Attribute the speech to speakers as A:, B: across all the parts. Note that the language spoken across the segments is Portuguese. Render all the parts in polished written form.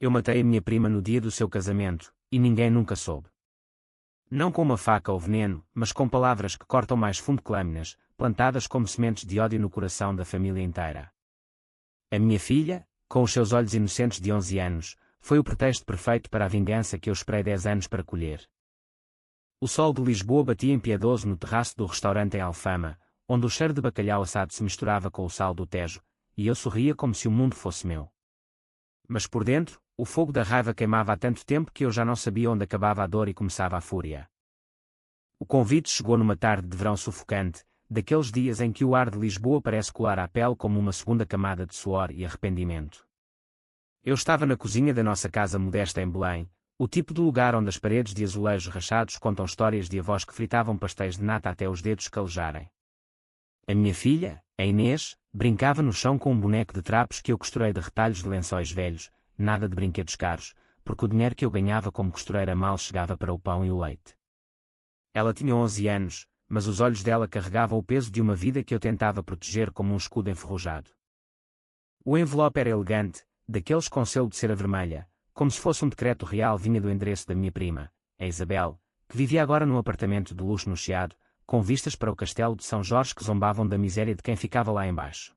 A: Eu matei a minha prima no dia do seu casamento, e ninguém nunca soube. Não com uma faca ou veneno, mas com palavras que cortam mais fundo que lâminas, plantadas como sementes de ódio no coração da família inteira. A minha filha, com os seus olhos inocentes de 11 anos, foi o pretexto perfeito para a vingança que eu esperei 10 anos para colher. O sol de Lisboa batia impiedoso no terraço do restaurante em Alfama, onde o cheiro de bacalhau assado se misturava com o sal do Tejo, e eu sorria como se o mundo fosse meu. Mas por dentro, o fogo da raiva queimava há tanto tempo que eu já não sabia onde acabava a dor e começava a fúria. O convite chegou numa tarde de verão sufocante, daqueles dias em que o ar de Lisboa parece colar à pele como uma segunda camada de suor e arrependimento. Eu estava na cozinha da nossa casa modesta em Belém, o tipo de lugar onde as paredes de azulejos rachados contam histórias de avós que fritavam pastéis de nata até os dedos calejarem. A minha filha, a Inês, brincava no chão com um boneco de trapos que eu costurei de retalhos de lençóis velhos, nada de brinquedos caros, porque o dinheiro que eu ganhava como costureira mal chegava para o pão e o leite. Ela tinha 11 anos, mas os olhos dela carregavam o peso de uma vida que eu tentava proteger como um escudo enferrujado. O envelope era elegante, daqueles com selo de cera vermelha, como se fosse um decreto real vinha do endereço da minha prima, a Isabel, que vivia agora num apartamento de luxo no Chiado, com vistas para o castelo de São Jorge que zombavam da miséria de quem ficava lá embaixo.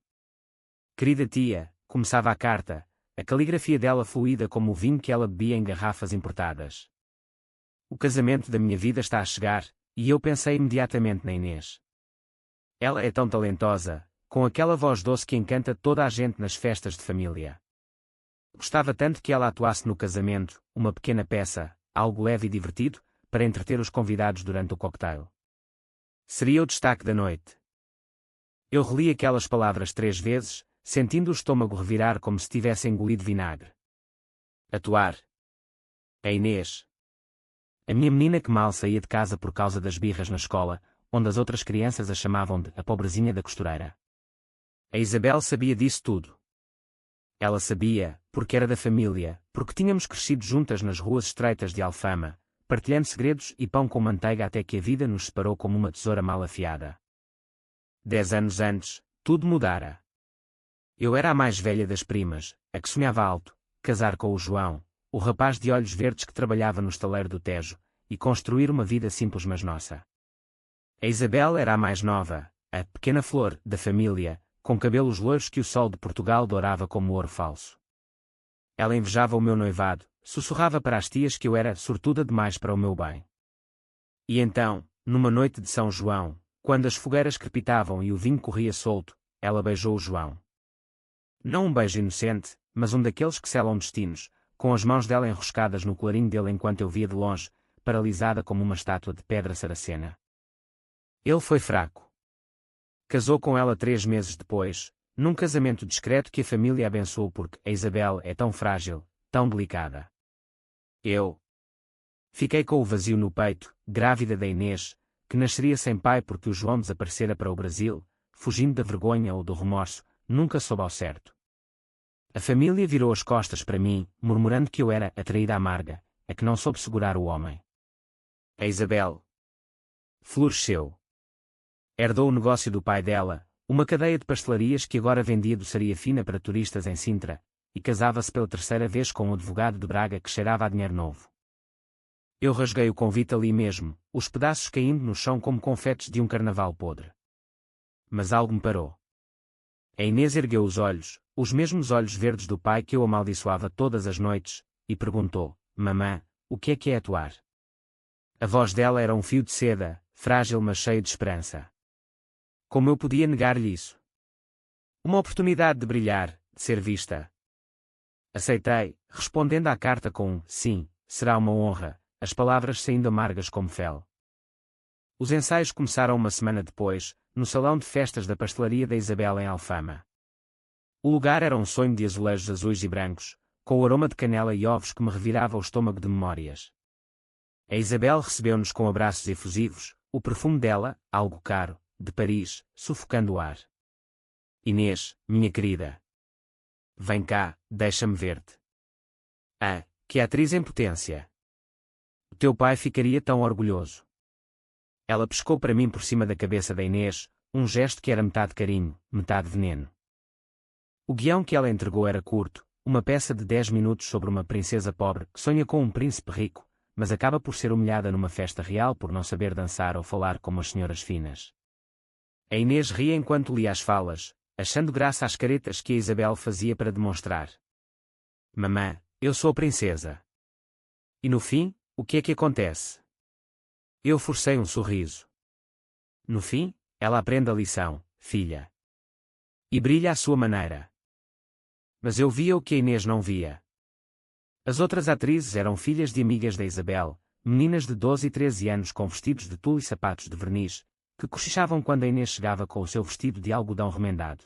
A: Querida tia, começava a carta, a caligrafia dela fluida como o vinho que ela bebia em garrafas importadas. O casamento da minha vida está a chegar, e eu pensei imediatamente na Inês. Ela é tão talentosa, com aquela voz doce que encanta toda a gente nas festas de família. Gostava tanto que ela atuasse no casamento, uma pequena peça, algo leve e divertido, para entreter os convidados durante o cocktail. Seria o destaque da noite. Eu reli aquelas palavras 3 vezes, sentindo o estômago revirar como se tivesse engolido vinagre. Atuar. A Inês. A minha menina que mal saía de casa por causa das birras na escola, onde as outras crianças a chamavam de a pobrezinha da costureira. A Isabel sabia disso tudo. Ela sabia, porque era da família, porque tínhamos crescido juntas nas ruas estreitas de Alfama, partilhando segredos e pão com manteiga até que a vida nos separou como uma tesoura mal afiada. 10 anos antes, tudo mudara. Eu era a mais velha das primas, a que sonhava alto, casar com o João, o rapaz de olhos verdes que trabalhava no estaleiro do Tejo, e construir uma vida simples mas nossa. A Isabel era a mais nova, a pequena flor da família, com cabelos loiros que o sol de Portugal dourava como ouro falso. Ela invejava o meu noivado, sussurrava para as tias que eu era sortuda demais para o meu bem. E então, numa noite de São João, quando as fogueiras crepitavam e o vinho corria solto, ela beijou o João. Não um beijo inocente, mas um daqueles que selam destinos, com as mãos dela enroscadas no colarinho dele enquanto eu via de longe, paralisada como uma estátua de pedra saracena. Ele foi fraco. Casou com ela 3 meses depois, num casamento discreto que a família abençoou porque a Isabel é tão frágil, tão delicada. Eu fiquei com o vazio no peito, grávida da Inês, que nasceria sem pai porque o João desaparecera para o Brasil, fugindo da vergonha ou do remorso, nunca soube ao certo. A família virou as costas para mim, murmurando que eu era a traída amarga, a que não soube segurar o homem. A Isabel floresceu. Herdou o negócio do pai dela, uma cadeia de pastelarias que agora vendia doçaria fina para turistas em Sintra, e casava-se pela 3ª vez com um advogado de Braga que cheirava a dinheiro novo. Eu rasguei o convite ali mesmo, os pedaços caindo no chão como confetes de um carnaval podre. Mas algo me parou. A Inês ergueu os olhos, os mesmos olhos verdes do pai que eu amaldiçoava todas as noites, e perguntou: Mamã, o que é atuar? A voz dela era um fio de seda, frágil mas cheio de esperança. Como eu podia negar-lhe isso? Uma oportunidade de brilhar, de ser vista. Aceitei, respondendo à carta com um sim, será uma honra, as palavras saindo amargas como fel. Os ensaios começaram uma semana depois, no salão de festas da pastelaria da Isabel em Alfama. O lugar era um sonho de azulejos azuis e brancos, com o aroma de canela e ovos que me revirava o estômago de memórias. A Isabel recebeu-nos com abraços efusivos, o perfume dela, algo caro, de Paris, sufocando o ar. Inês, minha querida. Vem cá, deixa-me ver-te. Ah, que atriz em potência. O teu pai ficaria tão orgulhoso. Ela pescou para mim por cima da cabeça da Inês, um gesto que era metade carinho, metade veneno. O guião que ela entregou era curto, uma peça de 10 minutos sobre uma princesa pobre que sonha com um príncipe rico, mas acaba por ser humilhada numa festa real por não saber dançar ou falar como as senhoras finas. A Inês ria enquanto lia as falas, achando graça às caretas que a Isabel fazia para demonstrar. Mamã, eu sou a princesa. E no fim, o que é que acontece? Eu forcei um sorriso. No fim, ela aprende a lição, filha. E brilha à sua maneira. Mas eu via o que a Inês não via. As outras atrizes eram filhas de amigas da Isabel, meninas de 12 e 13 anos com vestidos de tule e sapatos de verniz, que cochichavam quando a Inês chegava com o seu vestido de algodão remendado.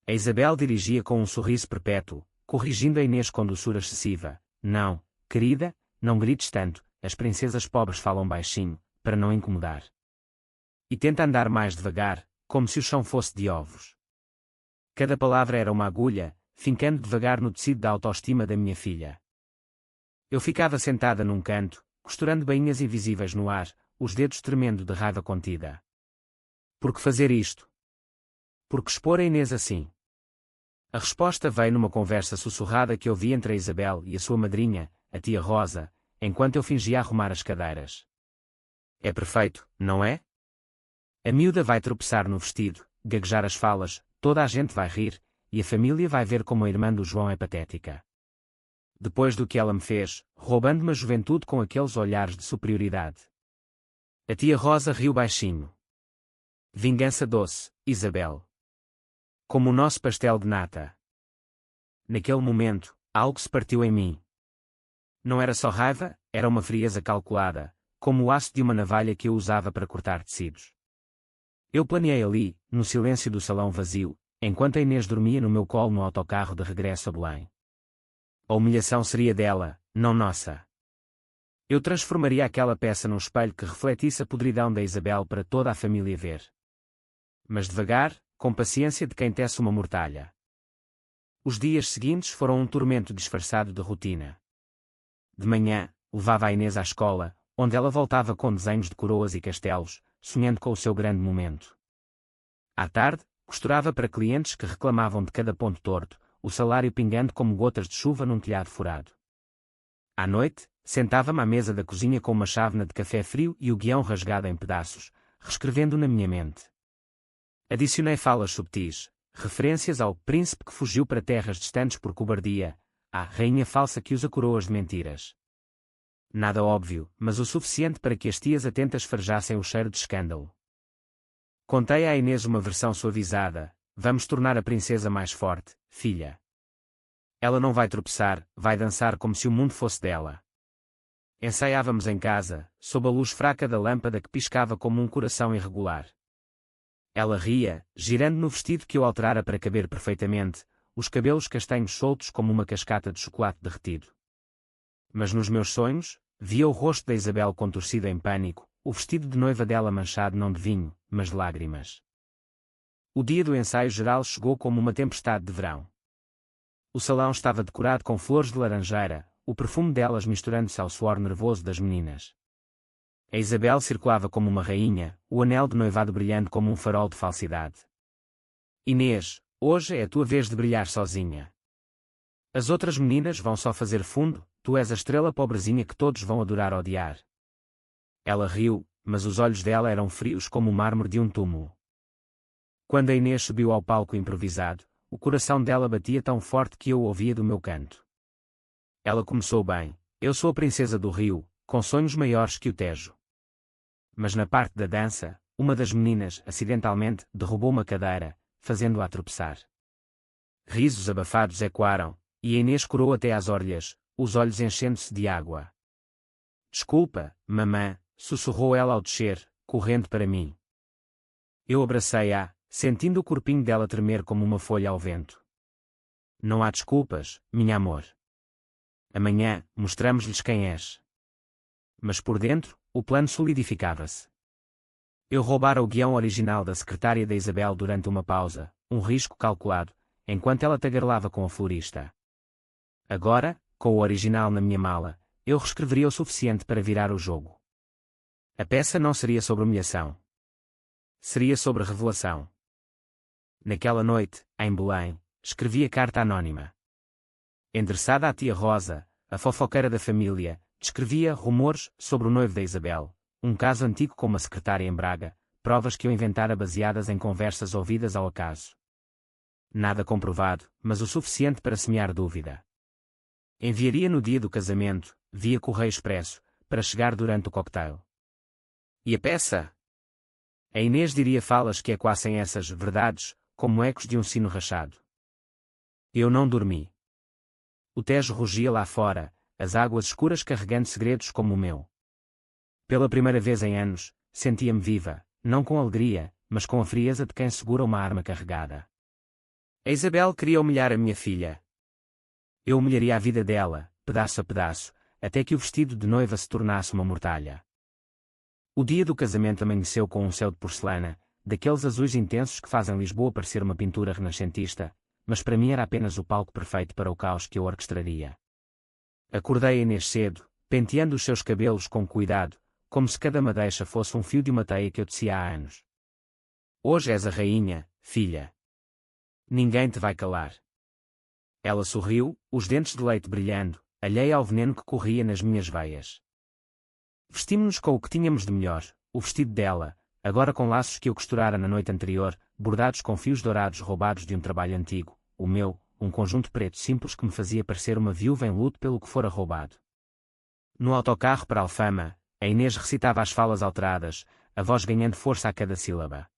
A: A Isabel dirigia com um sorriso perpétuo, corrigindo a Inês com doçura excessiva. Não, querida, não grites tanto, as princesas pobres falam baixinho, para não incomodar. E tenta andar mais devagar, como se o chão fosse de ovos. Cada palavra era uma agulha, fincando devagar no tecido da autoestima da minha filha. Eu ficava sentada num canto, costurando bainhas invisíveis no ar, os dedos tremendo de raiva contida. Por que fazer isto? Por que expor a Inês assim? A resposta veio numa conversa sussurrada que ouvi entre a Isabel e a sua madrinha, a tia Rosa, enquanto eu fingia arrumar as cadeiras. É perfeito, não é? A miúda vai tropeçar no vestido, gaguejar as falas, toda a gente vai rir, e a família vai ver como a irmã do João é patética. Depois do que ela me fez, roubando-me a juventude com aqueles olhares de superioridade. A tia Rosa riu baixinho. Vingança doce, Isabel. Como o nosso pastel de nata. Naquele momento, algo se partiu em mim. Não era só raiva, era uma frieza calculada, como o aço de uma navalha que eu usava para cortar tecidos. Eu planeei ali, no silêncio do salão vazio, enquanto a Inês dormia no meu colo no autocarro de regresso a Belém. A humilhação seria dela, não nossa. Eu transformaria aquela peça num espelho que refletisse a podridão da Isabel para toda a família ver. Mas devagar, com paciência de quem tece uma mortalha. Os dias seguintes foram um tormento disfarçado de rotina. De manhã, levava a Inês à escola, onde ela voltava com desenhos de coroas e castelos, sonhando com o seu grande momento. À tarde, costurava para clientes que reclamavam de cada ponto torto, o salário pingando como gotas de chuva num telhado furado. À noite, sentava-me à mesa da cozinha com uma chávena de café frio e o guião rasgado em pedaços, reescrevendo na minha mente. Adicionei falas subtis, referências ao príncipe que fugiu para terras distantes por cobardia, à rainha falsa que usa coroas de mentiras. Nada óbvio, mas o suficiente para que as tias atentas farejassem o cheiro de escândalo. Contei à Inês uma versão suavizada. Vamos tornar a princesa mais forte, filha. Ela não vai tropeçar, vai dançar como se o mundo fosse dela. Ensaiávamos em casa, sob a luz fraca da lâmpada que piscava como um coração irregular. Ela ria, girando no vestido que eu alterara para caber perfeitamente, os cabelos castanhos soltos como uma cascata de chocolate derretido. Mas nos meus sonhos, via o rosto da Isabel contorcido em pânico, o vestido de noiva dela manchado não de vinho, mas de lágrimas. O dia do ensaio geral chegou como uma tempestade de verão. O salão estava decorado com flores de laranjeira, o perfume delas misturando-se ao suor nervoso das meninas. A Isabel circulava como uma rainha, o anel de noivado brilhando como um farol de falsidade. Inês, hoje é a tua vez de brilhar sozinha. As outras meninas vão só fazer fundo, tu és a estrela pobrezinha que todos vão adorar odiar. Ela riu, mas os olhos dela eram frios como o mármore de um túmulo. Quando a Inês subiu ao palco improvisado, o coração dela batia tão forte que eu o ouvia do meu canto. Ela começou bem, eu sou a princesa do Rio, com sonhos maiores que o Tejo. Mas na parte da dança, uma das meninas, acidentalmente, derrubou uma cadeira, fazendo-a tropeçar. Risos abafados ecoaram, e a Inês corou até às orelhas, os olhos enchendo-se de água. Desculpa, mamã, sussurrou ela ao descer, correndo para mim. Eu abracei-a, sentindo o corpinho dela tremer como uma folha ao vento. Não há desculpas, minha amor. Amanhã, mostramos-lhes quem és. Mas por dentro, o plano solidificava-se. Eu roubara o guião original da secretária da Isabel durante uma pausa, um risco calculado, enquanto ela tagarelava com a florista. Agora, com o original na minha mala, eu reescreveria o suficiente para virar o jogo. A peça não seria sobre humilhação. Seria sobre revelação. Naquela noite, em Belém, escrevi a carta anônima. Endereçada à tia Rosa, a fofoqueira da família, descrevia rumores sobre o noivo da Isabel, um caso antigo com uma secretária em Braga, provas que eu inventara baseadas em conversas ouvidas ao acaso. Nada comprovado, mas o suficiente para semear dúvida. Enviaria no dia do casamento, via correio expresso, para chegar durante o cocktail. E a peça? A Inês diria falas que ecoassem essas verdades, como ecos de um sino rachado. Eu não dormi. O Tejo rugia lá fora, as águas escuras carregando segredos como o meu. Pela primeira vez em anos, sentia-me viva, não com alegria, mas com a frieza de quem segura uma arma carregada. A Isabel queria humilhar a minha filha. Eu humilharia a vida dela, pedaço a pedaço, até que o vestido de noiva se tornasse uma mortalha. O dia do casamento amanheceu com um céu de porcelana, daqueles azuis intensos que fazem Lisboa parecer uma pintura renascentista, mas para mim era apenas o palco perfeito para o caos que eu orquestraria. Acordei a Inês cedo, penteando os seus cabelos com cuidado, como se cada madeixa fosse um fio de uma teia que eu tecia há anos. Hoje és a rainha, filha. Ninguém te vai calar. Ela sorriu, os dentes de leite brilhando, alheia ao veneno que corria nas minhas veias. Vestimos-nos com o que tínhamos de melhor, o vestido dela, agora com laços que eu costurara na noite anterior, bordados com fios dourados roubados de um trabalho antigo, o meu, um conjunto preto simples que me fazia parecer uma viúva em luto pelo que fora roubado. No autocarro para Alfama, a Inês recitava as falas alteradas, a voz ganhando força a cada sílaba.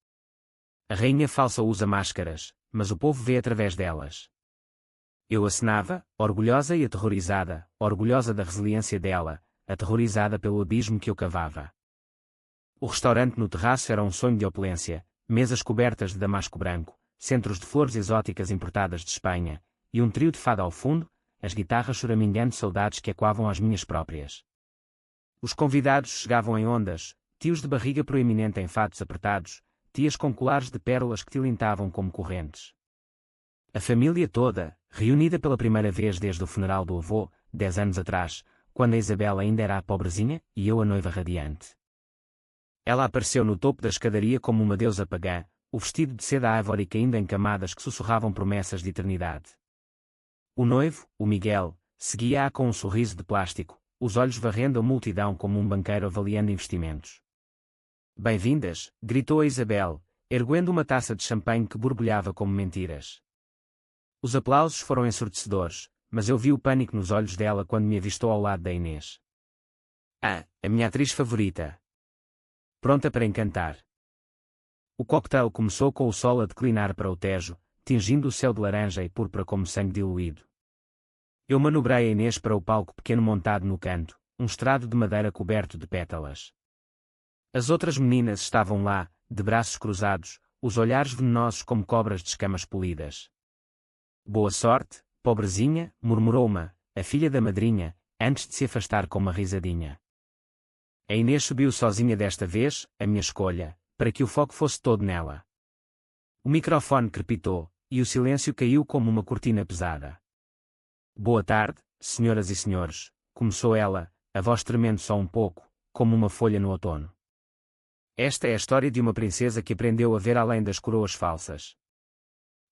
A: A rainha falsa usa máscaras, mas o povo vê através delas. Eu acenava, orgulhosa e aterrorizada, orgulhosa da resiliência dela, aterrorizada pelo abismo que eu cavava. O restaurante no terraço era um sonho de opulência, mesas cobertas de damasco branco, centros de flores exóticas importadas de Espanha, e um trio de fado ao fundo, as guitarras choramingando saudades que ecoavam às minhas próprias. Os convidados chegavam em ondas, tios de barriga proeminente em fatos apertados, tias com colares de pérolas que tilintavam como correntes. A família toda, reunida pela primeira vez desde o funeral do avô, 10 anos atrás, quando a Isabel ainda era a pobrezinha, e eu a noiva radiante. Ela apareceu no topo da escadaria como uma deusa pagã, o vestido de seda árvore caindo em camadas que sussurravam promessas de eternidade. O noivo, o Miguel, seguia-a com um sorriso de plástico, os olhos varrendo a multidão como um banqueiro avaliando investimentos. Bem-vindas, gritou a Isabel, erguendo uma taça de champanhe que borbulhava como mentiras. Os aplausos foram ensurdecedores, mas eu vi o pânico nos olhos dela quando me avistou ao lado da Inês. Ah, a minha atriz favorita. Pronta para encantar. O cocktail começou com o sol a declinar para o Tejo, tingindo o céu de laranja e púrpura como sangue diluído. Eu manobrei a Inês para o palco pequeno montado no canto, um estrado de madeira coberto de pétalas. As outras meninas estavam lá, de braços cruzados, os olhares venenosos como cobras de escamas polidas. Boa sorte, pobrezinha, murmurou-me, a filha da madrinha, antes de se afastar com uma risadinha. A Inês subiu sozinha desta vez, a minha escolha, para que o foco fosse todo nela. O microfone crepitou, e o silêncio caiu como uma cortina pesada. Boa tarde, senhoras e senhores, começou ela, a voz tremendo só um pouco, como uma folha no outono. Esta é a história de uma princesa que aprendeu a ver além das coroas falsas.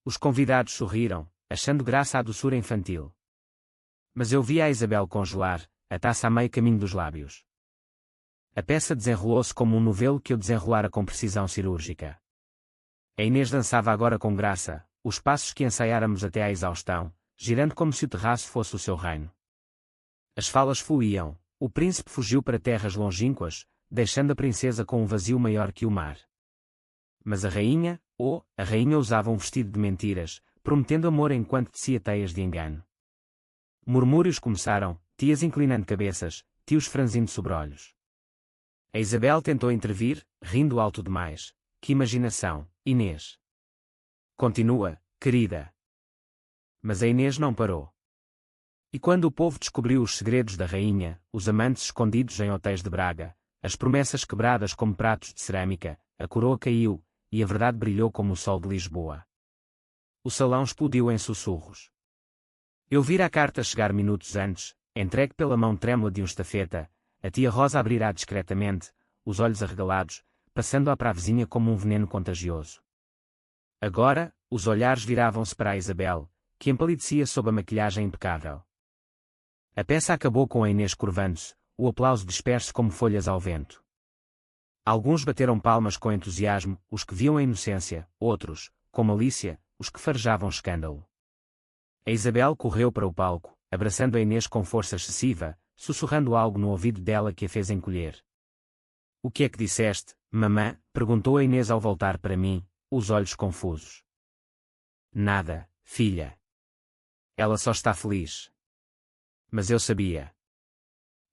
A: Os convidados sorriram, achando graça à doçura infantil. Mas eu vi a Isabel congelar, a taça a meio caminho dos lábios. A peça desenrolou-se como um novelo que eu desenrolara com precisão cirúrgica. A Inês dançava agora com graça, os passos que ensaiáramos até à exaustão, girando como se o terraço fosse o seu reino. As falas fluíam, o príncipe fugiu para terras longínquas, deixando a princesa com um vazio maior que o mar. Mas a rainha usava um vestido de mentiras, prometendo amor enquanto tecia teias de engano. Murmúrios começaram, tias inclinando cabeças, tios franzindo sobrolhos. A Isabel tentou intervir, rindo alto demais. Que imaginação, Inês! Continua, querida. Mas a Inês não parou. E quando o povo descobriu os segredos da rainha, os amantes escondidos em hotéis de Braga, as promessas quebradas como pratos de cerâmica, a coroa caiu, e a verdade brilhou como o sol de Lisboa. O salão explodiu em sussurros. Eu vira a carta chegar minutos antes, entregue pela mão trêmula de um estafeta, a tia Rosa abrirá discretamente, os olhos arregalados, passando-a para a vizinha como um veneno contagioso. Agora, os olhares viravam-se para a Isabel, que empalidecia sob a maquilhagem impecável. A peça acabou com a Inês curvando-se, o aplauso disperso como folhas ao vento. Alguns bateram palmas com entusiasmo, os que viam a inocência, outros, com malícia, os que farejavam escândalo. A Isabel correu para o palco, abraçando a Inês com força excessiva, sussurrando algo no ouvido dela que a fez encolher. "O que é que disseste, mamã?" perguntou a Inês ao voltar para mim, os olhos confusos. "Nada, filha. Ela só está feliz." Mas eu sabia.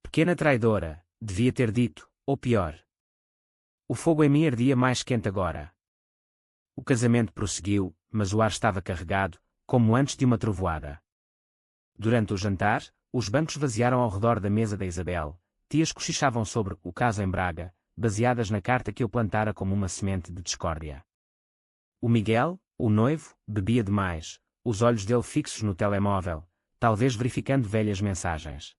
A: Pequena traidora, devia ter dito, ou pior. O fogo em mim ardia mais quente agora. O casamento prosseguiu, mas o ar estava carregado, como antes de uma trovoada. Durante o jantar, os bancos vaziaram ao redor da mesa da Isabel, tias cochichavam sobre o caso em Braga, baseadas na carta que eu plantara como uma semente de discórdia. O Miguel, o noivo, bebia demais, os olhos dele fixos no telemóvel, talvez verificando velhas mensagens.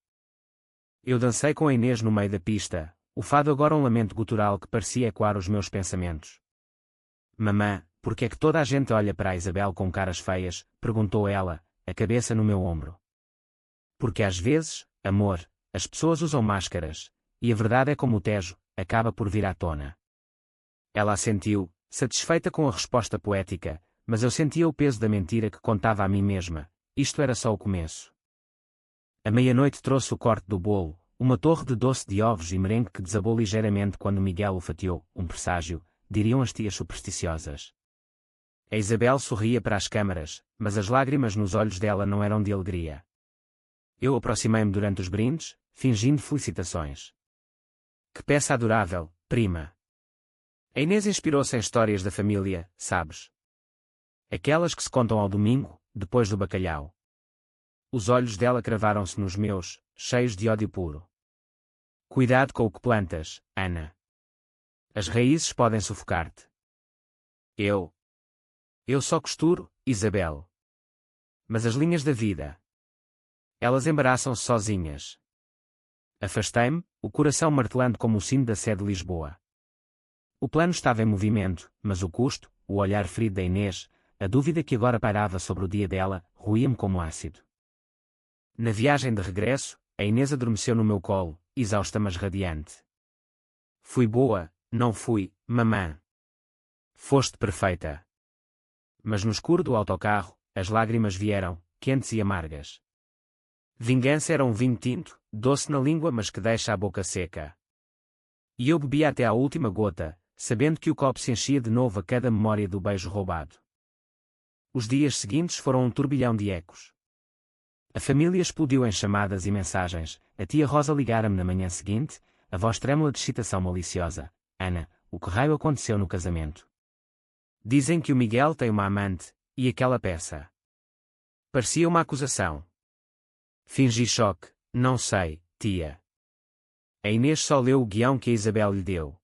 A: Eu dancei com a Inês no meio da pista, o fado agora um lamento gutural que parecia ecoar os meus pensamentos. "Mamã, por que é que toda a gente olha para a Isabel com caras feias?" perguntou ela, a cabeça no meu ombro. "Porque às vezes, amor, as pessoas usam máscaras, e a verdade é como o Tejo, acaba por vir à tona." Ela assentiu, satisfeita com a resposta poética, mas eu sentia o peso da mentira que contava a mim mesma. Isto era só o começo. A meia-noite trouxe o corte do bolo, uma torre de doce de ovos e merengue que desabou ligeiramente quando Miguel o fatiou, um presságio, diriam as tias supersticiosas. A Isabel sorria para as câmaras, mas as lágrimas nos olhos dela não eram de alegria. Eu aproximei-me durante os brindes, fingindo felicitações. "Que peça adorável, prima." A Inês inspirou-se em histórias da família, sabes? Aquelas que se contam ao domingo, depois do bacalhau. Os olhos dela cravaram-se nos meus, cheios de ódio puro. "Cuidado com o que plantas, Ana. As raízes podem sufocar-te." Eu só costuro, Isabel. Mas as linhas da vida, elas embaraçam-se sozinhas. Afastei-me, o coração martelando como o sino da Sé de Lisboa. O plano estava em movimento, mas o custo, o olhar ferido da Inês, a dúvida que agora pairava sobre o dia dela, roía-me como ácido. Na viagem de regresso, a Inês adormeceu no meu colo, exausta mas radiante. "Fui boa, não fui, mamã." "Foste perfeita." Mas no escuro do autocarro, as lágrimas vieram, quentes e amargas. Vingança era um vinho tinto, doce na língua mas que deixa a boca seca. E eu bebia até à última gota, sabendo que o copo se enchia de novo a cada memória do beijo roubado. Os dias seguintes foram um turbilhão de ecos. A família explodiu em chamadas e mensagens, a tia Rosa ligara-me na manhã seguinte, a voz trêmula de excitação maliciosa. "Ana, o que raio aconteceu no casamento? Dizem que o Miguel tem uma amante, e aquela peça." Parecia uma acusação. Fingi choque. "Não sei, tia." A Inês só leu o guião que a Isabel lhe deu.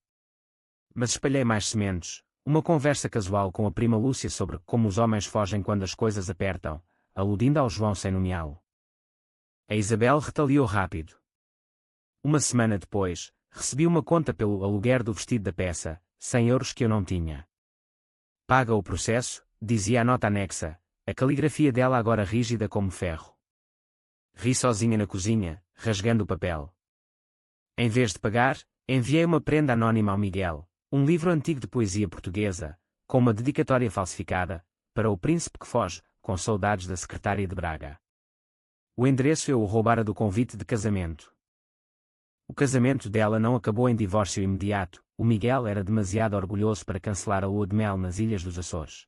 A: Mas espalhei mais sementes, uma conversa casual com a prima Lúcia sobre como os homens fogem quando as coisas apertam, aludindo ao João sem nomeá-lo. A Isabel retaliou rápido. Uma semana depois, recebi uma conta pelo aluguer do vestido da peça, 100 euros que eu não tinha. "Paga o processo", dizia a nota anexa, a caligrafia dela agora rígida como ferro. Ri sozinha na cozinha, rasgando o papel. Em vez de pagar, enviei uma prenda anónima ao Miguel, um livro antigo de poesia portuguesa, com uma dedicatória falsificada, para o príncipe que foge, com saudades da secretária de Braga. O endereço eu o roubara do convite de casamento. O casamento dela não acabou em divórcio imediato, o Miguel era demasiado orgulhoso para cancelar a lua de mel nas Ilhas dos Açores.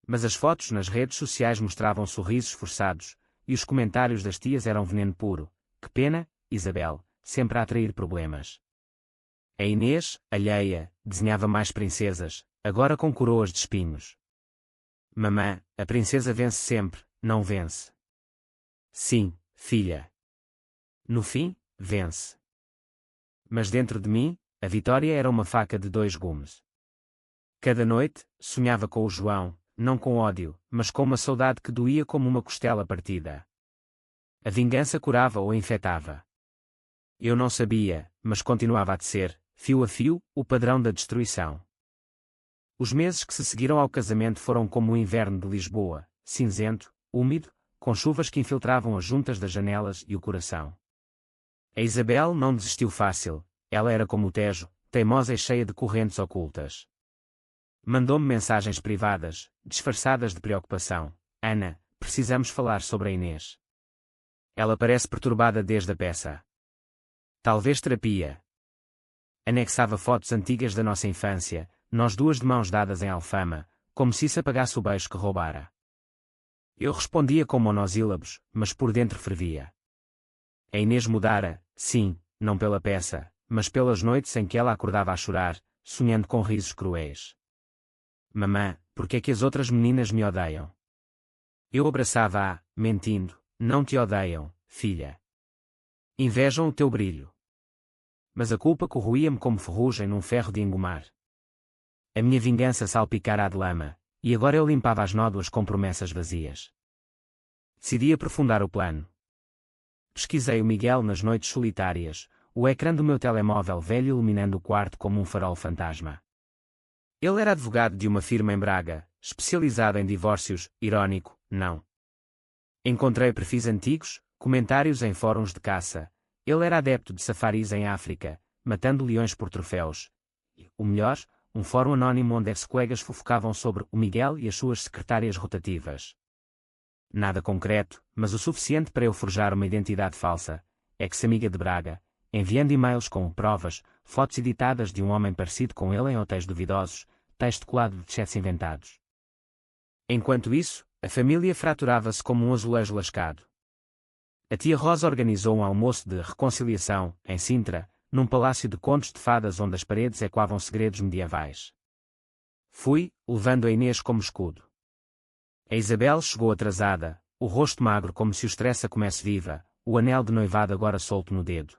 A: Mas as fotos nas redes sociais mostravam sorrisos forçados, e os comentários das tias eram veneno puro. "Que pena, Isabel, sempre a atrair problemas." A Inês, alheia, desenhava mais princesas, agora com coroas de espinhos. "Mamã, a princesa vence sempre, não vence." "Sim, filha. No fim, vence." Mas dentro de mim, a vitória era uma faca de 2 gumes. Cada noite, sonhava com o João, não com ódio, mas com uma saudade que doía como uma costela partida. A vingança curava ou infectava. Eu não sabia, mas continuava a tecer, fio a fio, o padrão da destruição. Os meses que se seguiram ao casamento foram como o inverno de Lisboa, cinzento, úmido, com chuvas que infiltravam as juntas das janelas e o coração. A Isabel não desistiu fácil, ela era como o Tejo, teimosa e cheia de correntes ocultas. Mandou-me mensagens privadas, disfarçadas de preocupação. Ana, precisamos falar sobre a Inês. Ela parece perturbada desde a peça. Talvez terapia. Anexava fotos antigas da nossa infância, nós duas de mãos dadas em Alfama, como se isso apagasse o beijo que roubara. Eu respondia com monossílabos, mas por dentro fervia. A Inês mudara, sim, não pela peça, mas pelas noites em que ela acordava a chorar, sonhando com risos cruéis. Mamã, por que é que as outras meninas me odeiam? Eu abraçava-a, mentindo, não te odeiam, filha. Invejam o teu brilho. Mas a culpa corroía-me como ferrugem num ferro de engomar. A minha vingança salpicara de lama, e agora eu limpava as nódoas com promessas vazias. Decidi aprofundar o plano. Pesquisei o Miguel nas noites solitárias, o ecrã do meu telemóvel velho iluminando o quarto como um farol fantasma. Ele era advogado de uma firma em Braga, especializado em divórcios, irónico, não. Encontrei perfis antigos, comentários em fóruns de caça. Ele era adepto de safaris em África, matando leões por troféus. E, o melhor, um fórum anónimo onde ex-colegas fofocavam sobre o Miguel e as suas secretárias rotativas. Nada concreto, mas o suficiente para eu forjar uma identidade falsa, ex-amiga de Braga, enviando e-mails com provas, fotos editadas de um homem parecido com ele em hotéis duvidosos, texto colado de chats inventados. Enquanto isso, a família fraturava-se como um azulejo lascado. A tia Rosa organizou um almoço de reconciliação, em Sintra, num palácio de contos de fadas onde as paredes ecoavam segredos medievais. Fui, levando a Inês como escudo. A Isabel chegou atrasada, o rosto magro como se o estresse a comesse viva, o anel de noivado agora solto no dedo.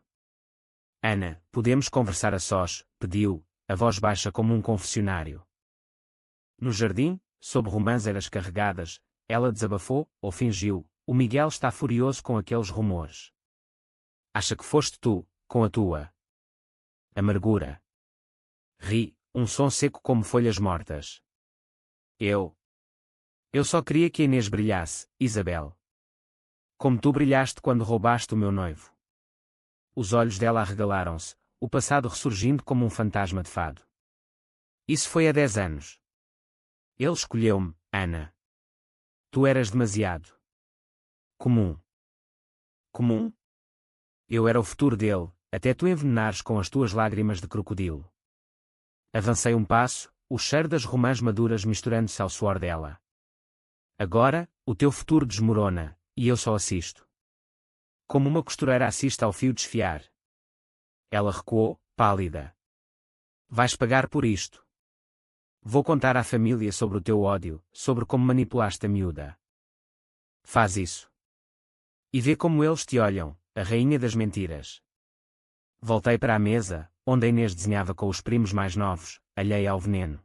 A: Ana, podemos conversar a sós, pediu, a voz baixa como um confessionário. No jardim, sob românceras carregadas, ela desabafou, ou fingiu, o Miguel está furioso com aqueles rumores. Acha que foste tu, com a tua amargura. Ri, um som seco como folhas mortas. Eu só queria que a Inês brilhasse, Isabel. Como tu brilhaste quando roubaste o meu noivo. Os olhos dela arregalaram-se, o passado ressurgindo como um fantasma de fado. Isso foi há 10 anos. Ele escolheu-me, Ana. Tu eras demasiado comum. Comum? Eu era o futuro dele, até tu envenenares com as tuas lágrimas de crocodilo. Avancei um passo, o cheiro das romãs maduras misturando-se ao suor dela. Agora, o teu futuro desmorona, e eu só assisto. Como uma costureira assiste ao fio desfiar. Ela recuou, pálida. Vais pagar por isto. Vou contar à família sobre o teu ódio, sobre como manipulaste a miúda. Faz isso. E vê como eles te olham, a rainha das mentiras. Voltei para a mesa, onde a Inês desenhava com os primos mais novos, alheia ao veneno.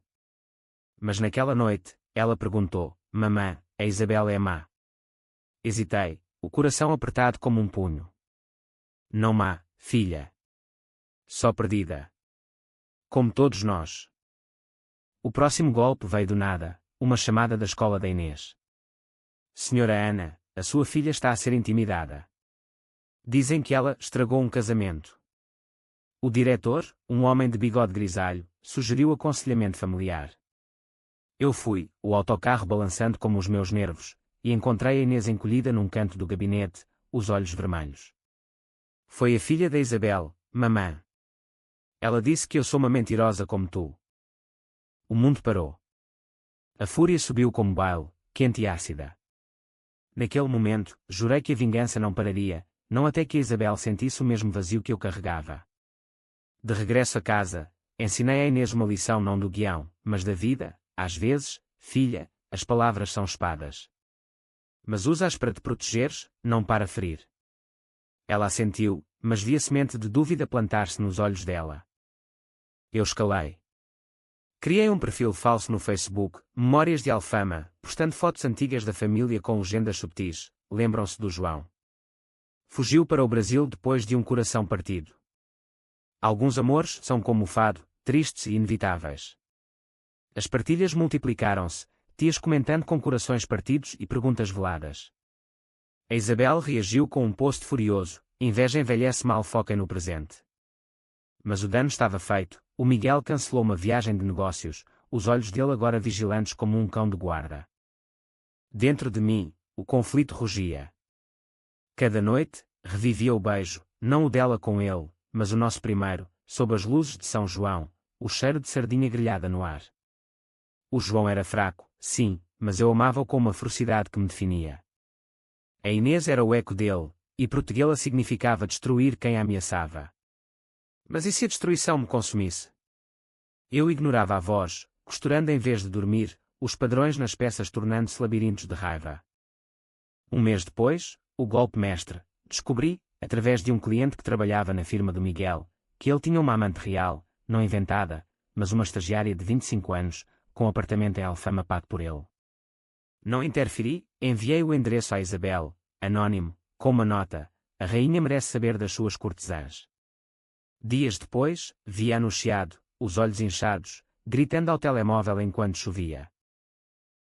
A: Mas naquela noite, ela perguntou, mamã, a Isabel é má? Hesitei, o coração apertado como um punho. Não má, filha. Só perdida. Como todos nós. O próximo golpe veio do nada, uma chamada da escola da Inês. Senhora Ana, a sua filha está a ser intimidada. Dizem que ela estragou um casamento. O diretor, um homem de bigode grisalho, sugeriu aconselhamento familiar. Eu fui, o autocarro balançando como os meus nervos, e encontrei a Inês encolhida num canto do gabinete, os olhos vermelhos. Foi a filha da Isabel, mamã. Ela disse que eu sou uma mentirosa como tu. O mundo parou. A fúria subiu como baile, quente e ácida. Naquele momento, jurei que a vingança não pararia, não até que a Isabel sentisse o mesmo vazio que eu carregava. De regresso a casa, ensinei a Inês uma lição não do guião, mas da vida. Às vezes, filha, as palavras são espadas. Mas usa-as para te protegeres, não para ferir. Ela assentiu, mas vi a semente de dúvida plantar-se nos olhos dela. Eu escalei. Criei um perfil falso no Facebook, Memórias de Alfama, postando fotos antigas da família com legendas subtis, lembram-se do João. Fugiu para o Brasil depois de um coração partido. Alguns amores são como o fado, tristes e inevitáveis. As partilhas multiplicaram-se, tias comentando com corações partidos e perguntas veladas. A Isabel reagiu com um post furioso: inveja envelhece mal, foquem no presente. Mas o dano estava feito. O Miguel cancelou uma viagem de negócios, os olhos dele agora vigilantes como um cão de guarda. Dentro de mim, o conflito rugia. Cada noite, revivia o beijo, não o dela com ele, mas o nosso primeiro, sob as luzes de São João, o cheiro de sardinha grelhada no ar. O João era fraco, sim, mas eu amava-o com uma ferocidade que me definia. A Inês era o eco dele, e protegê-la significava destruir quem a ameaçava. Mas e se a destruição me consumisse? Eu ignorava a voz, costurando em vez de dormir, os padrões nas peças tornando-se labirintos de raiva. Um mês depois, o golpe mestre, descobri, através de um cliente que trabalhava na firma do Miguel, que ele tinha uma amante real, não inventada, mas uma estagiária de 25 anos, com apartamento em Alfama pago por ele. Não interferi, enviei o endereço à Isabel, anónimo, com uma nota: a rainha merece saber das suas cortesãs. Dias depois, vi-a no chiado, os olhos inchados, gritando ao telemóvel enquanto chovia.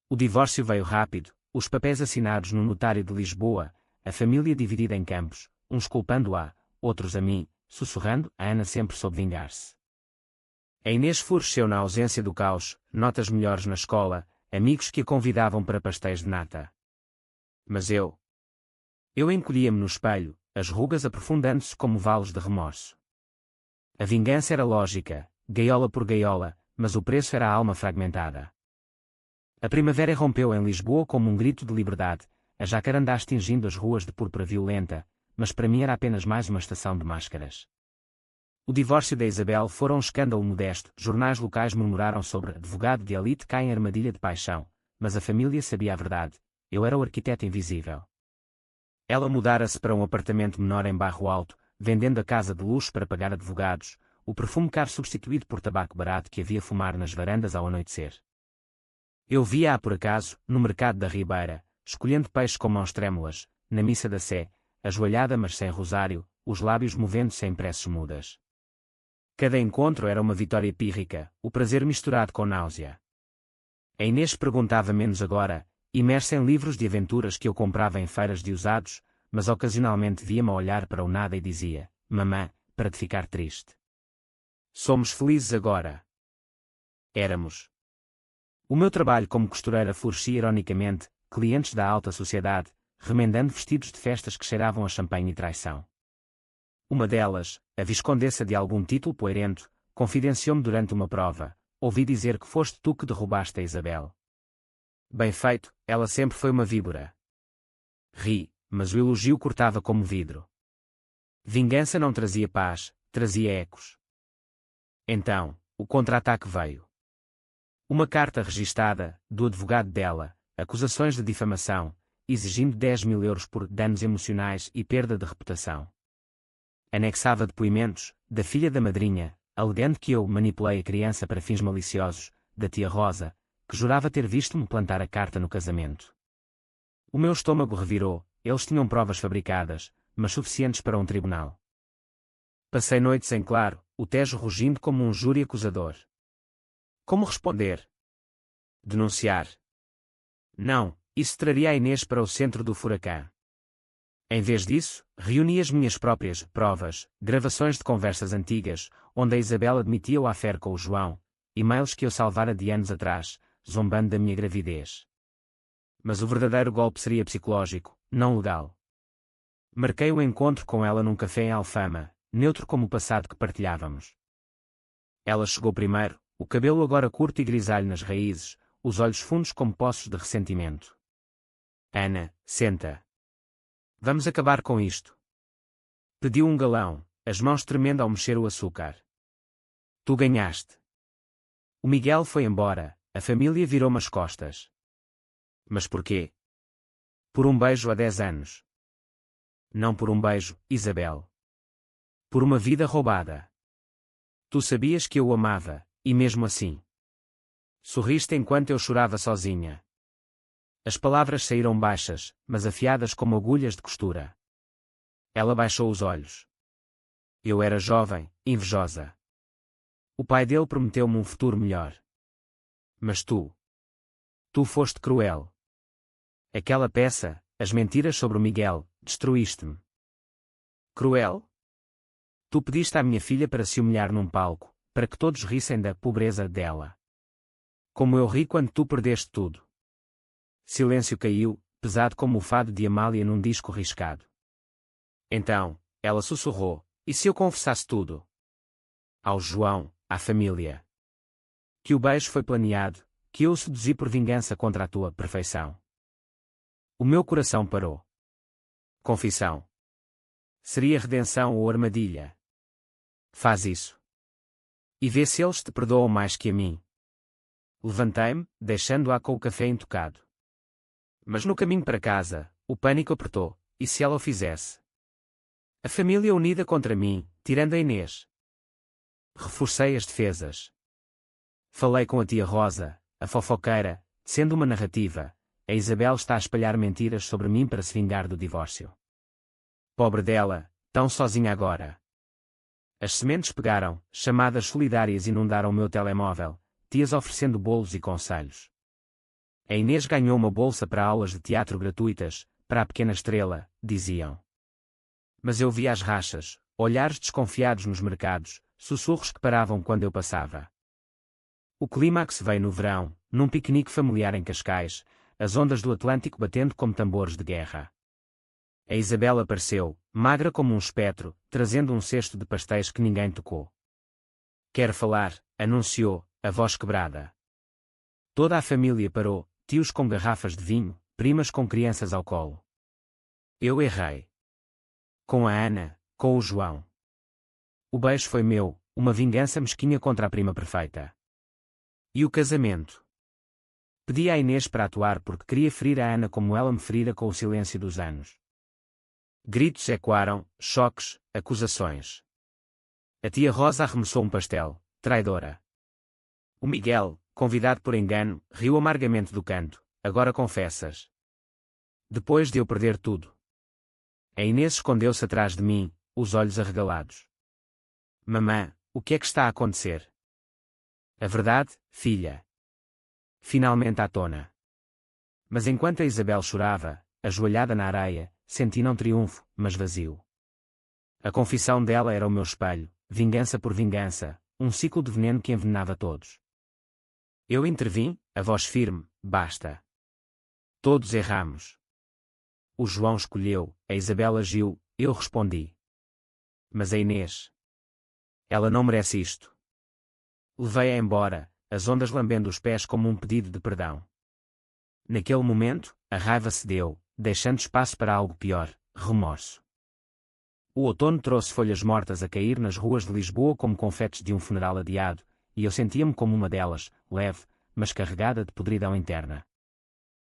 A: O divórcio veio rápido, os papéis assinados no notário de Lisboa, a família dividida em campos, uns culpando-a, outros a mim, sussurrando: a Ana sempre soube vingar-se. A Inês floresceu na ausência do caos, notas melhores na escola, amigos que a convidavam para pastéis de nata. Mas eu encolhia-me no espelho, as rugas aprofundando-se como valos de remorso. A vingança era lógica, gaiola por gaiola, mas o preço era a alma fragmentada. A primavera irrompeu em Lisboa como um grito de liberdade, a jacarandás tingindo as ruas de púrpura violenta, mas para mim era apenas mais uma estação de máscaras. O divórcio da Isabel fora um escândalo modesto, jornais locais murmuraram sobre advogado de elite cai em armadilha de paixão, mas a família sabia a verdade: eu era o arquiteto invisível. Ela mudara-se para um apartamento menor em Barro Alto, vendendo a casa de luxo para pagar advogados, o perfume caro substituído por tabaco barato que havia fumar nas varandas ao anoitecer. Eu via-a por acaso, no mercado da Ribeira, escolhendo peixe com mãos trêmulas, na missa da Sé, ajoelhada mas sem rosário, os lábios movendo-se em preces mudas. Cada encontro era uma vitória pírrica, o prazer misturado com náusea. A Inês perguntava menos agora, imersa em livros de aventuras que eu comprava em feiras de usados, mas ocasionalmente via-me a olhar para o nada e dizia: mamã, para te ficar triste. Somos felizes agora. Éramos. O meu trabalho como costureira florescia ironicamente, clientes da alta sociedade, remendando vestidos de festas que cheiravam a champanhe e traição. Uma delas, a viscondessa de algum título poeirento, confidenciou-me durante uma prova: ouvi dizer que foste tu que derrubaste a Isabel. Bem feito, ela sempre foi uma víbora. Ri, mas o elogio cortava como vidro. Vingança não trazia paz, trazia ecos. Então, o contra-ataque veio. Uma carta registada, do advogado dela, acusações de difamação, exigindo 10.000 euros por danos emocionais e perda de reputação. Anexava depoimentos, da filha da madrinha, alegando que eu manipulei a criança para fins maliciosos, da tia Rosa, que jurava ter visto-me plantar a carta no casamento. O meu estômago revirou, eles tinham provas fabricadas, mas suficientes para um tribunal. Passei noites em claro, o Tejo rugindo como um júri acusador. Como responder? Denunciar? Não, isso traria a Inês para o centro do furacão. Em vez disso, reuni as minhas próprias provas, gravações de conversas antigas, onde a Isabel admitia o affair com o João, e-mails que eu salvara de anos atrás, zombando da minha gravidez. Mas o verdadeiro golpe seria psicológico, não legal. Marquei um encontro com ela num café em Alfama, neutro como o passado que partilhávamos. Ela chegou primeiro, o cabelo agora curto e grisalho nas raízes, os olhos fundos como poços de ressentimento. Ana, senta. Vamos acabar com isto. Pediu um galão, as mãos tremendo ao mexer o açúcar. Tu ganhaste. O Miguel foi embora, a família virou-me as costas. Mas porquê? Por um beijo há 10 anos. Não por um beijo, Isabel. Por uma vida roubada. Tu sabias que eu o amava, e mesmo assim. Sorriste enquanto eu chorava sozinha. As palavras saíram baixas, mas afiadas como agulhas de costura. Ela baixou os olhos. Eu era jovem, invejosa. O pai dele prometeu-me um futuro melhor. Mas tu Tu foste cruel. Aquela peça, as mentiras sobre o Miguel, destruíste-me. Cruel? Tu pediste à minha filha para se humilhar num palco, para que todos rissem da pobreza dela. Como eu ri quando tu perdeste tudo. Silêncio caiu, pesado como o fado de Amália num disco riscado. Então, ela sussurrou, e se eu confessasse tudo? Ao João, à família. Que o beijo foi planeado, que eu o seduzi por vingança contra a tua perfeição. O meu coração parou. Confissão. Seria redenção ou armadilha? Faz isso. E vê se eles te perdoam mais que a mim. Levantei-me, deixando-a com o café intocado. Mas no caminho para casa, o pânico apertou, e se ela o fizesse? A família unida contra mim, tirando a Inês. Reforcei as defesas. Falei com a tia Rosa, a fofoqueira, sendo uma narrativa. A Isabel está a espalhar mentiras sobre mim para se vingar do divórcio. Pobre dela, tão sozinha agora. As sementes pegaram, chamadas solidárias inundaram o meu telemóvel, tias oferecendo bolos e conselhos. A Inês ganhou uma bolsa para aulas de teatro gratuitas, para a pequena estrela, diziam. Mas eu via as rachas, olhares desconfiados nos mercados, sussurros que paravam quando eu passava. O clímax veio no verão, num piquenique familiar em Cascais, as ondas do Atlântico batendo como tambores de guerra. A Isabel apareceu, magra como um espectro, trazendo um cesto de pastéis que ninguém tocou. Quer falar, anunciou, a voz quebrada. Toda a família parou, tios com garrafas de vinho, primas com crianças ao colo. Eu errei. Com a Ana, com o João. O beijo foi meu, uma vingança mesquinha contra a prima perfeita. E o casamento? Pedi à Inês para atuar porque queria ferir a Ana como ela me ferira com o silêncio dos anos. Gritos ecoaram, choques, acusações. A tia Rosa arremessou um pastel, traidora. O Miguel, convidado por engano, riu amargamente do canto. Agora confessas. Depois de eu perder tudo. A Inês escondeu-se atrás de mim, os olhos arregalados. Mamã, o que é que está a acontecer? A verdade, filha. Finalmente à tona. Mas enquanto a Isabel chorava, ajoelhada na areia, senti não triunfo, mas vazio. A confissão dela era o meu espelho, vingança por vingança, um ciclo de veneno que envenenava todos. Eu intervim, a voz firme, basta. Todos erramos. O João escolheu, a Isabel agiu, eu respondi. Mas a Inês. Ela não merece isto. Levei-a embora, as ondas lambendo os pés como um pedido de perdão. Naquele momento, a raiva cedeu, deixando espaço para algo pior, remorso. O outono trouxe folhas mortas a cair nas ruas de Lisboa como confetes de um funeral adiado, e eu sentia-me como uma delas, leve, mas carregada de podridão interna.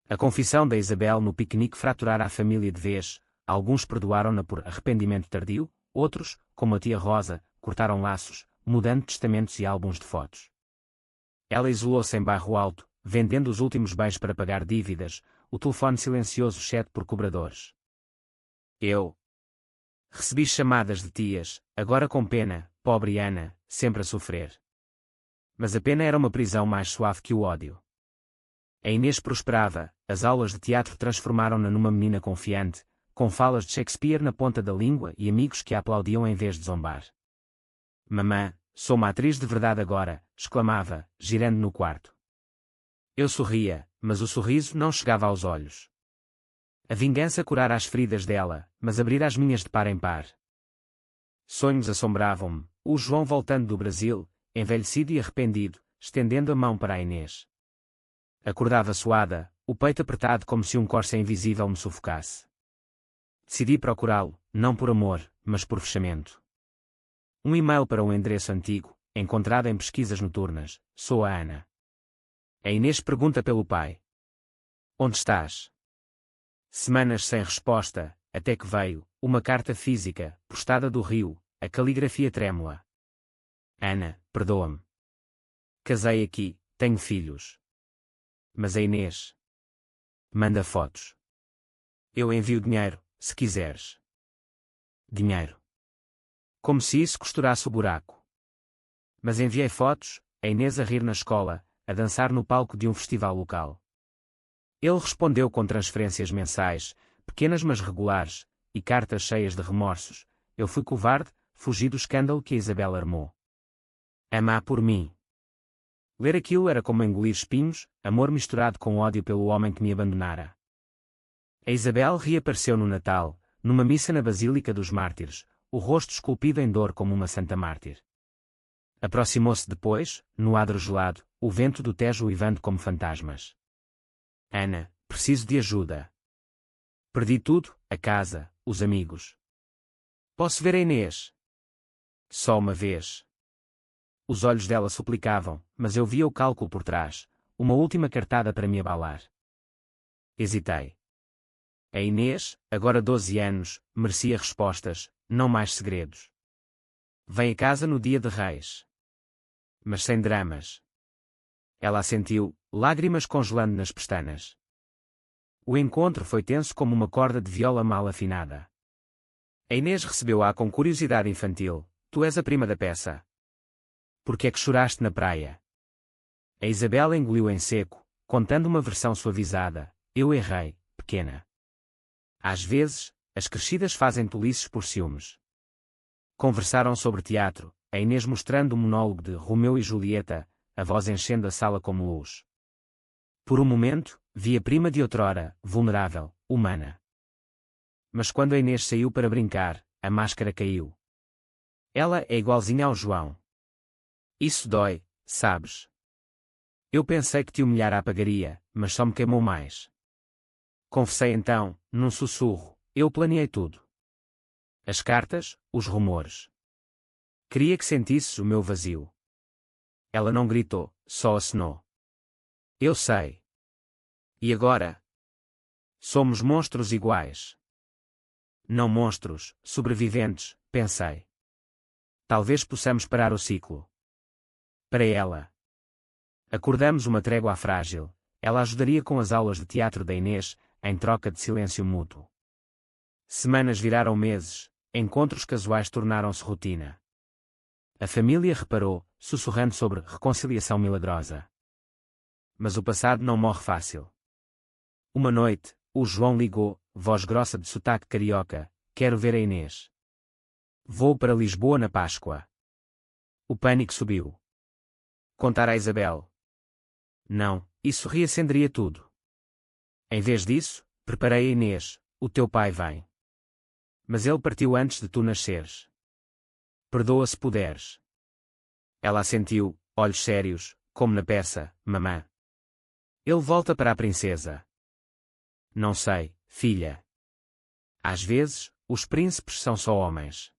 A: A confissão da Isabel no piquenique fraturara a família de vez, alguns perdoaram-na por arrependimento tardio, outros, como a tia Rosa, cortaram laços, mudando testamentos e álbuns de fotos. Ela isolou-se em Barro Alto, vendendo os últimos bens para pagar dívidas, o telefone silencioso exceto por cobradores. Eu recebi chamadas de tias, agora com pena, pobre Ana, sempre a sofrer. Mas a pena era uma prisão mais suave que o ódio. A Inês prosperava, as aulas de teatro transformaram-na numa menina confiante, com falas de Shakespeare na ponta da língua e amigos que a aplaudiam em vez de zombar. Mamã, sou uma atriz de verdade agora, exclamava, girando no quarto. Eu sorria, mas o sorriso não chegava aos olhos. A vingança curara as feridas dela, mas abrira as minhas de par em par. Sonhos assombravam-me, o João voltando do Brasil, envelhecido e arrependido, estendendo a mão para a Inês. Acordava suada, o peito apertado como se um corset invisível me sufocasse. Decidi procurá-lo, não por amor, mas por fechamento. Um e-mail para um endereço antigo, encontrado em pesquisas noturnas, sou a Ana. A Inês pergunta pelo pai. Onde estás? Semanas sem resposta, até que veio, uma carta física, postada do Rio, a caligrafia trêmula. Ana, perdoa-me. Casei aqui, tenho filhos. Mas a Inês manda fotos. Eu envio dinheiro, se quiseres. Dinheiro. Como se isso costurasse o buraco. Mas enviei fotos, a Inês a rir na escola, a dançar no palco de um festival local. Ele respondeu com transferências mensais, pequenas mas regulares, e cartas cheias de remorsos. Eu fui covarde, fugi do escândalo que a Isabel armou. Ama-a por mim. Ler aquilo era como engolir espinhos, amor misturado com ódio pelo homem que me abandonara. A Isabel reapareceu no Natal, numa missa na Basílica dos Mártires, o rosto esculpido em dor como uma santa mártir. Aproximou-se depois, no adro gelado, o vento do Tejo uivando como fantasmas. Ana, preciso de ajuda. Perdi tudo, a casa, os amigos. Posso ver a Inês? Só uma vez. Os olhos dela suplicavam, mas eu via o cálculo por trás, uma última cartada para me abalar. Hesitei. A Inês, agora 12 anos, merecia respostas, não mais segredos. Vem a casa no dia de Reis. Mas sem dramas. Ela assentiu, lágrimas congelando nas pestanas. O encontro foi tenso como uma corda de viola mal afinada. A Inês recebeu-a com curiosidade infantil. Tu és a prima da peça. Por que é que choraste na praia? A Isabel engoliu em seco, contando uma versão suavizada. Eu errei, pequena. Às vezes, as crescidas fazem tolices por ciúmes. Conversaram sobre teatro, a Inês mostrando o monólogo de Romeu e Julieta, a voz enchendo a sala como luz. Por um momento, vi a prima de outrora, vulnerável, humana. Mas quando a Inês saiu para brincar, a máscara caiu. Ela é igualzinha ao João. Isso dói, sabes? Eu pensei que te humilhar a apagaria, mas só me queimou mais. Confessei então, num sussurro, eu planeei tudo. As cartas, os rumores. Queria que sentisses o meu vazio. Ela não gritou, só acenou. Eu sei. E agora? Somos monstros iguais. Não monstros, sobreviventes, pensei. Talvez possamos parar o ciclo. Para ela. Acordamos uma trégua frágil. Ela ajudaria com as aulas de teatro da Inês, em troca de silêncio mútuo. Semanas viraram meses, encontros casuais tornaram-se rotina. A família reparou, sussurrando sobre reconciliação milagrosa. Mas o passado não morre fácil. Uma noite, o João ligou, voz grossa de sotaque carioca, quero ver a Inês. Vou para Lisboa na Páscoa. O pânico subiu. Contar à Isabel. Não, isso reacenderia tudo. Em vez disso, preparei a Inês, o teu pai vem. Mas ele partiu antes de tu nasceres. Perdoa se puderes. Ela assentiu, olhos sérios, como na peça, mamã. Ele volta para a princesa. Não sei, filha. Às vezes, os príncipes são só homens.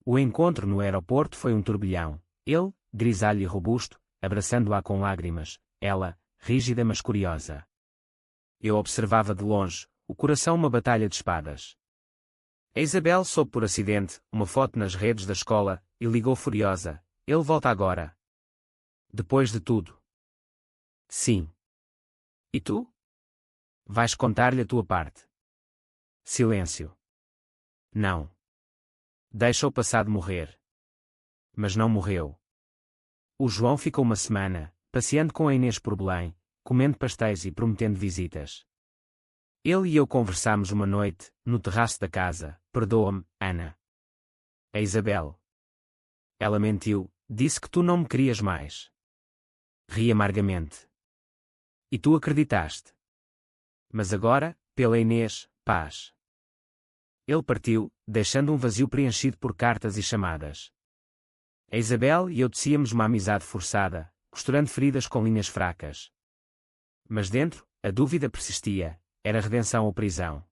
A: O encontro no aeroporto foi um turbilhão. Ele, grisalho e robusto, abraçando-a com lágrimas, ela, rígida mas curiosa. Eu observava de longe, o coração uma batalha de espadas. A Isabel soube por acidente, uma foto nas redes da escola, e ligou furiosa. Ele volta agora. Depois de tudo. Sim. E tu? Vais contar-lhe a tua parte. Silêncio. Não. Deixa o passado morrer. Mas não morreu. O João ficou uma semana, passeando com a Inês por Belém, comendo pastéis e prometendo visitas. Ele e eu conversámos uma noite, no terraço da casa. Perdoa-me, Ana. A Isabel. Ela mentiu, disse que tu não me querias mais. Ri amargamente. E tu acreditaste. Mas agora, pela Inês, paz. Ele partiu, deixando um vazio preenchido por cartas e chamadas. A Isabel e eu tecíamos uma amizade forçada, costurando feridas com linhas fracas. Mas dentro, a dúvida persistia, era redenção ou prisão.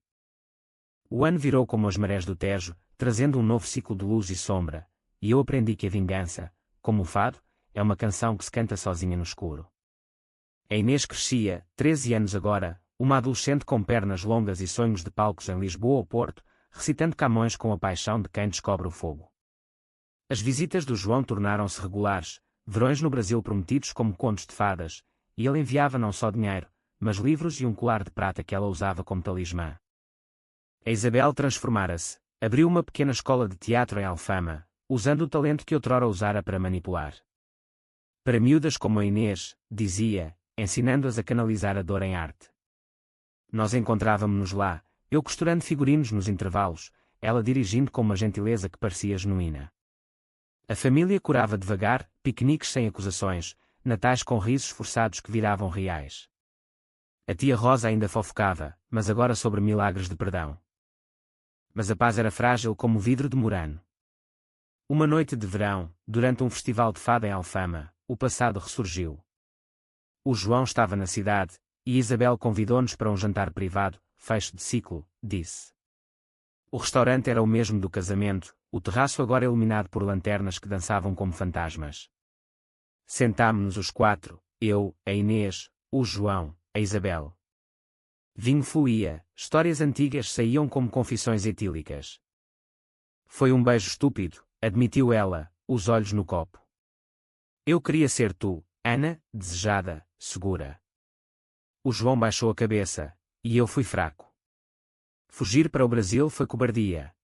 A: O ano virou como as marés do Tejo, trazendo um novo ciclo de luz e sombra, e eu aprendi que a vingança, como o fado, é uma canção que se canta sozinha no escuro. A Inês crescia, 13 anos agora, uma adolescente com pernas longas e sonhos de palcos em Lisboa ou Porto, recitando Camões com a paixão de quem descobre o fogo. As visitas do João tornaram-se regulares, verões no Brasil prometidos como contos de fadas, e ele enviava não só dinheiro, mas livros e um colar de prata que ela usava como talismã. A Isabel transformara-se, abriu uma pequena escola de teatro em Alfama, usando o talento que outrora usara para manipular. Para miúdas como a Inês, dizia, ensinando-as a canalizar a dor em arte. Nós encontrávamo-nos lá, eu costurando figurinos nos intervalos, ela dirigindo com uma gentileza que parecia genuína. A família curava devagar, piqueniques sem acusações, natais com risos forçados que viravam reais. A tia Rosa ainda fofocava, mas agora sobre milagres de perdão. Mas a paz era frágil como o vidro de Murano. Uma noite de verão, durante um festival de fado em Alfama, o passado ressurgiu. O João estava na cidade, e Isabel convidou-nos para um jantar privado, fecho de ciclo, disse. O restaurante era o mesmo do casamento, o terraço agora iluminado por lanternas que dançavam como fantasmas. Sentámo-nos os quatro, eu, a Inês, o João, a Isabel. Vinho fluía, histórias antigas saíam como confissões etílicas. Foi um beijo estúpido, admitiu ela, os olhos no copo. Eu queria ser tu, Ana, desejada, segura. O João baixou a cabeça, e eu fui fraco. Fugir para o Brasil foi cobardia.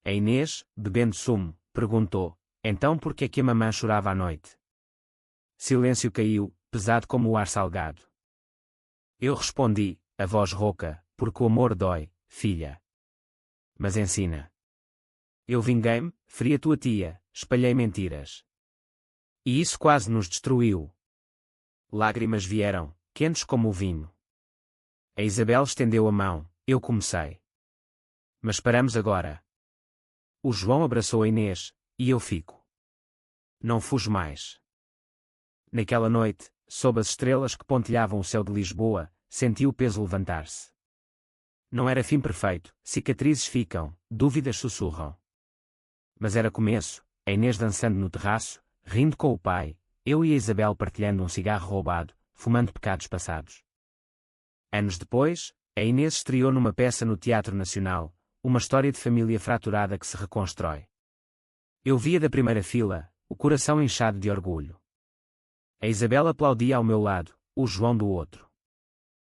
A: A Inês, bebendo sumo, perguntou, então por que é que a mamã chorava à noite? Silêncio caiu, pesado como o ar salgado. Eu respondi, a voz rouca, porque o amor dói, filha. Mas ensina. Eu vinguei-me, feri a tua tia, espalhei mentiras. E isso quase nos destruiu. Lágrimas vieram, quentes como o vinho. A Isabel estendeu a mão, eu comecei. Mas paramos agora. O João abraçou a Inês, e eu fico. Não fujo mais. Naquela noite, sob as estrelas que pontilhavam o céu de Lisboa, senti o peso levantar-se. Não era fim perfeito, cicatrizes ficam, dúvidas sussurram. Mas era começo, a Inês dançando no terraço, rindo com o pai, eu e a Isabel partilhando um cigarro roubado, fumando pecados passados. Anos depois, a Inês estreou numa peça no Teatro Nacional, uma história de família fraturada que se reconstrói. Eu via da primeira fila, o coração inchado de orgulho. A Isabel aplaudia ao meu lado, o João do outro.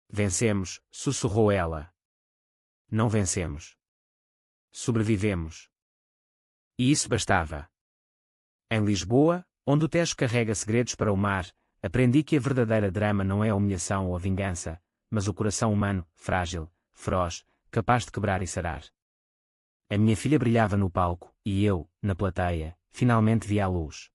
A: Vencemos, sussurrou ela. Não vencemos. Sobrevivemos. E isso bastava. Em Lisboa, onde o Tejo carrega segredos para o mar, aprendi que a verdadeira drama não é a humilhação ou a vingança, mas o coração humano, frágil, feroz, capaz de quebrar e sarar. A minha filha brilhava no palco, e eu, na plateia, finalmente vi a luz.